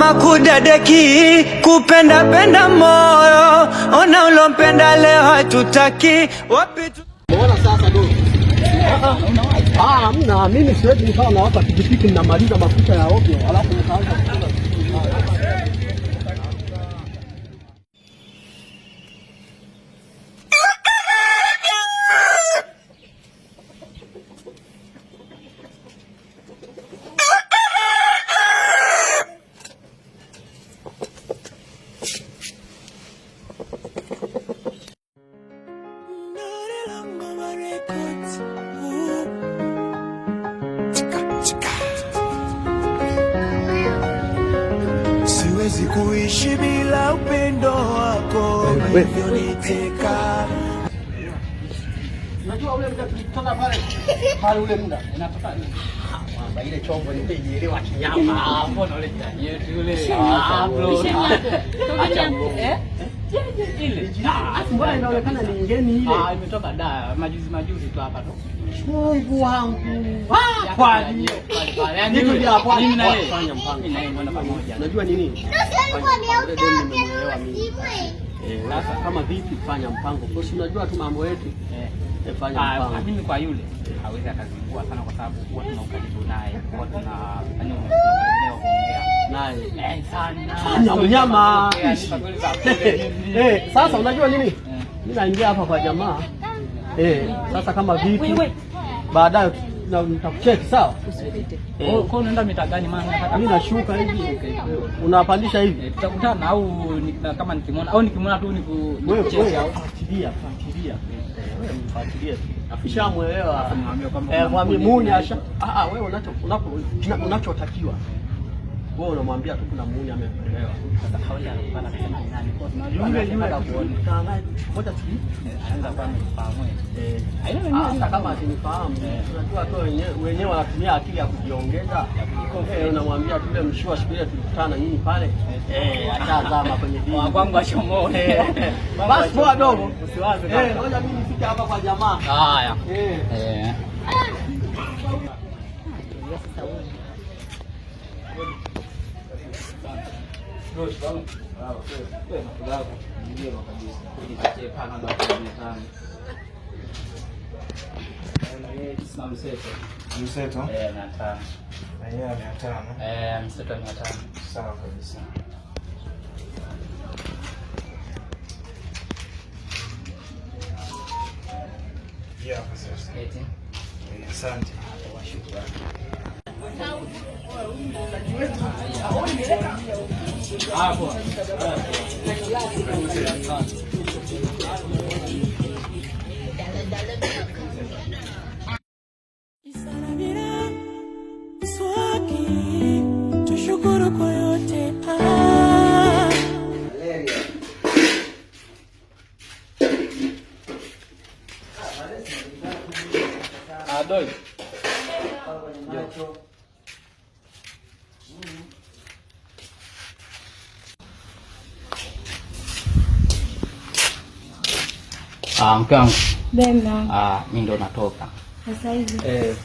kama kudadeki, kupenda penda moyo, ona ulompenda leo hatutaki wapi tu. Mbona sasa ndio? Mna mimi siwezi nikawa na hapa pikipiki mnamaliza mafuta ya ovyo alafu mkaanza kukula. Siwezi kuishi bila upendo wako unavyoniteka. Unajua ule muda tulitoka pale ule muda inatoka kwamba ile chombo nimeelewa kinyama hapo na ule yetu yule bro acha ile mbona inaonekana ni ngeni ile imetoka da majuzi tu hapa tu Mungu wangu kwa nini yani mimi na yeye fanya mpango na yeye mbona pamoja unajua nini sasa kama vipi kufanya mpango kwa sababu unajua tu mambo yetu fanya mpango mimi kwa yule hawezi akazingua sana kwa sababu huwa tuna ukaribu naye huwa tunafanya kuongea naye sana mnyama sasa unajua nini mimi naingia hapa kwa jamaa sasa kama vipi baadaye nitakucheki sawa usipite kwa unaenda mita gani maana mimi nashuka hivi unapandisha hivi tutakutana au kama nikimwona tu nikucheki au fuatilia afishamuelewa mwambie muni asha wewe unachotakiwa wewe unamwambia tu kuna muni ameelewa sasa hawezi kupata kusema ni nani kwa tunataka kuona naye moja tu anaanza kwa mfahamu haina kama asinifahamu unajua tu wenyewe wanatumia akili ya kujiongeza unamwambia tu ile mshua siku ile tulikutana nyinyi pale atazama kwenye dini kwangu ashomoe basi poa dogo usiwaze ngoja mimi nifike hapa kwa jamaa haya Mseto? Na 5. Yenyewe 500. Mseto 500. Sawa kabisa. Yeah, sasa. Asante. Hapo. Tushukuru kwa yote. Adoi. Mke wangu. Bema. Mimi ndo natoka. Sasa hivi.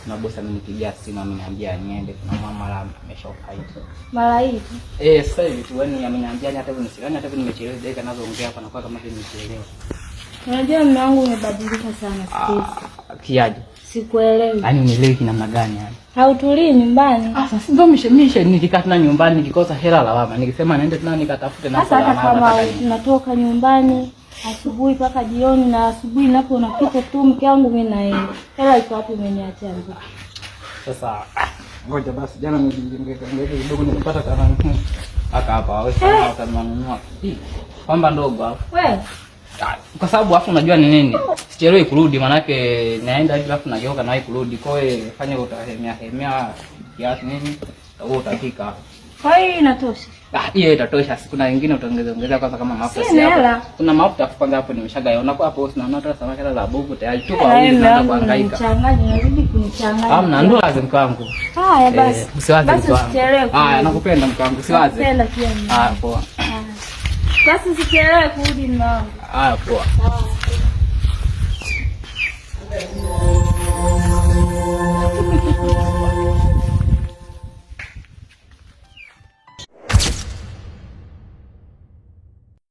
Na bosi amenipigia simu ameniambia niende kuna mama ameshoka hivi. Mara hii. Sasa hivi tu yani ameniambia hata hivi nisikani hata hivi nimechelewa dakika nazoongea hapa nakuwa kama vile nimechelewa. Unajua mume wangu umebadilika sana siku hizi. Kiaje? Sikuelewi. Yaani unielewi namna gani yani? Hautulii nyumbani. Sasa ndio mishe nikikaa tena nyumbani nikikosa hela lawama. Nikisema naende tena nikatafute na sasa hata kama tunatoka nyumbani asubuhi mpaka jioni na asubuhi napo unapita tu mke wangu mimi naenda. Hela iko wapi umeniachia ndugu? Sasa ngoja basi jana ningeke kidogo nilipata kama hapa wewe utanunua. Kwamba ndogo hapo. Wewe kwa sababu afu unajua ni nini? Sichelewi kurudi manake naenda hivi afu nageuka nawahi kurudi. Kwa hiyo fanya utahemea kiasi nini? Au utafika. Kwa hiyo inatosha. Hiyo itatosha. Kuna nyingine utaongeza kwanza kama mafuta si hapo. Kuna mafuta kwanza hapo nimeshagaona kwa hapo unaona hata samaki hela za buku tayari tuko wawili tunaanza kuhangaika. Mchanganya narudi kunichanganya. Hamna ndo lazima mke wangu. Haya basi. Usiwaze mke wangu. Haya nakupenda mke wangu usiwaze. Nakupenda pia mimi. Poa. Basi usichelewe kurudi mama. Poa.